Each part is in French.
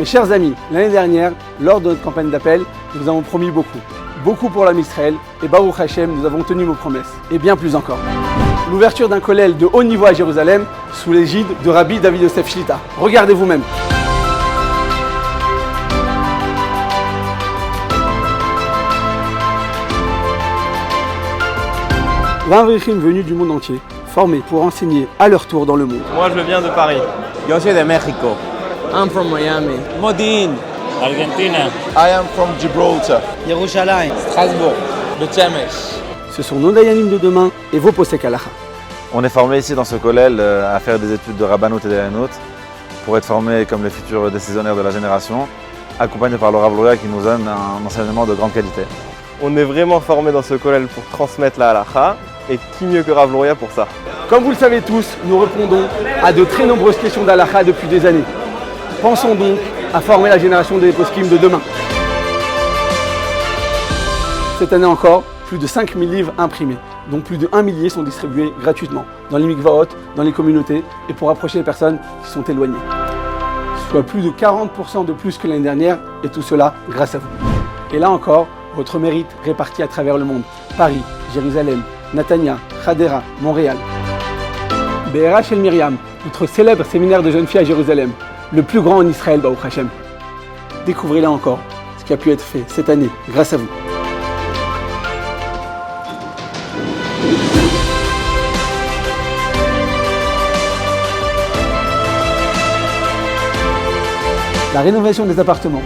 Mes chers amis, l'année dernière, lors de notre campagne d'appel, nous avons promis beaucoup. Beaucoup pour l'âme Israël et Baruch Hashem, nous avons tenu nos promesses. Et bien plus encore. L'ouverture d'un kollel de haut niveau à Jérusalem sous l'égide de Rabbi David Yosef Shlita. Regardez vous-même. Avrichim venus du monde entier, formés pour enseigner à leur tour dans le monde. Moi je viens de Paris. Yo soy de México. I'm from Miami. Modin. Argentina. I am from Gibraltar. Yerushalayim. Strasbourg. Le Tchemesh. Ce sont nos dayanim de demain et vos posek halacha. On est formé ici dans ce kollel à faire des études de rabbanout et d'ayanout pour être formés comme les futurs décisionnaires de la génération, accompagnés par le Rav Luria qui nous donne un enseignement de grande qualité. On est vraiment formé dans ce kollel pour transmettre la halacha. Et qui mieux que Rav Luria pour ça? Comme vous le savez tous, nous répondons à de très nombreuses questions d'halacha depuis des années. Pensons donc à former la génération des poskim de demain. Cette année encore, plus de 5000 livres imprimés, dont plus de 1 millier sont distribués gratuitement dans les mikvaot, dans les communautés et pour approcher les personnes qui sont éloignées. Soit plus de 40% de plus que l'année dernière, et tout cela grâce à vous. Et là encore, votre mérite réparti à travers le monde. Paris, Jérusalem, Natania, Hadera, Montréal. Be'era Shel Miriam, notre célèbre séminaire de jeunes filles à Jérusalem, le plus grand en Israël, Baruch Hashem. Découvrez là encore ce qui a pu être fait cette année grâce à vous. La rénovation des appartements.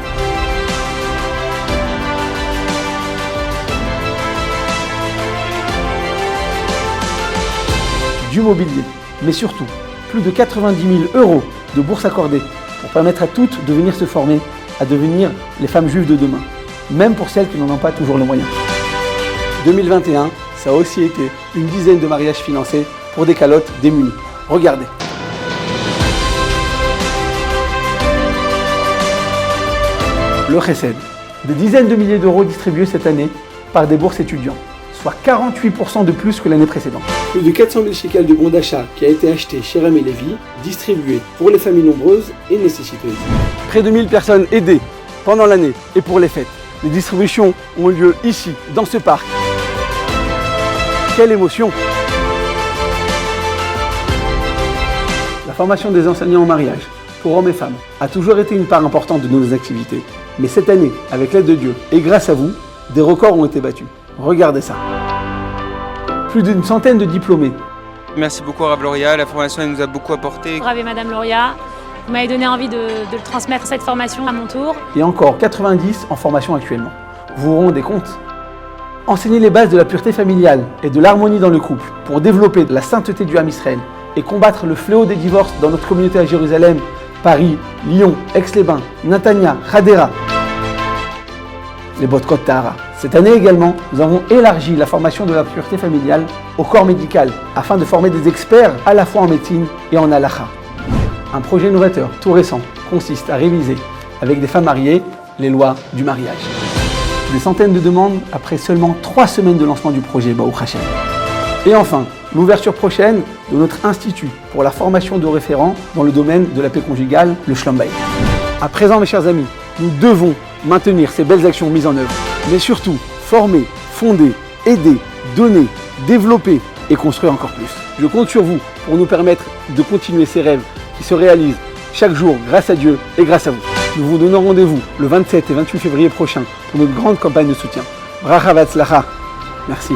Du mobilier, mais surtout plus de 90 000 € de bourses accordées pour permettre à toutes de venir se former à devenir les femmes juives de demain, même pour celles qui n'en ont pas toujours les moyens. 2021, ça a aussi été une dizaine de mariages financés pour des calottes démunies. Regardez. Le Chesed, des dizaines de milliers d'euros distribués cette année par des bourses étudiants, soit 48% de plus que l'année précédente. Plus de 400 000 shekels de bons d'achat qui a été acheté chez Rami Levi, distribué pour les familles nombreuses et nécessiteuses. Près de 1000 personnes aidées pendant l'année et pour les fêtes. Les distributions ont lieu ici, dans ce parc. Quelle émotion! La formation des enseignants en mariage, pour hommes et femmes, a toujours été une part importante de nos activités. Mais cette année, avec l'aide de Dieu et grâce à vous, des records ont été battus. Regardez ça. Plus d'une centaine de diplômés. Merci beaucoup à Rav Luria, la formation elle nous a beaucoup apporté. Rav et Madame Luria, vous m'avez donné envie de transmettre cette formation à mon tour. Et encore 90 en formation actuellement. Vous vous rendez compte? Enseigner les bases de la pureté familiale et de l'harmonie dans le couple pour développer la sainteté du Ham Israël et combattre le fléau des divorces dans notre communauté à Jérusalem, Paris, Lyon, Aix-les-Bains, Natania, Hadera. Les Botkot Tahara. Cette année également, nous avons élargi la formation de la pureté familiale au corps médical afin de former des experts à la fois en médecine et en halacha. Un projet novateur, tout récent, consiste à réviser avec des femmes mariées les lois du mariage. Des centaines de demandes après seulement 3 semaines de lancement du projet Baruch Hashem. Et enfin, l'ouverture prochaine de notre institut pour la formation de référents dans le domaine de la paix conjugale, le Shalom Bayit. À présent, mes chers amis, nous devons maintenir ces belles actions mises en œuvre, mais surtout former, fonder, aider, donner, développer et construire encore plus. Je compte sur vous pour nous permettre de continuer ces rêves qui se réalisent chaque jour grâce à Dieu et grâce à vous. Nous vous donnons rendez-vous le 27 et 28 février prochain pour notre grande campagne de soutien. Bracha v'hatzlacha. Merci.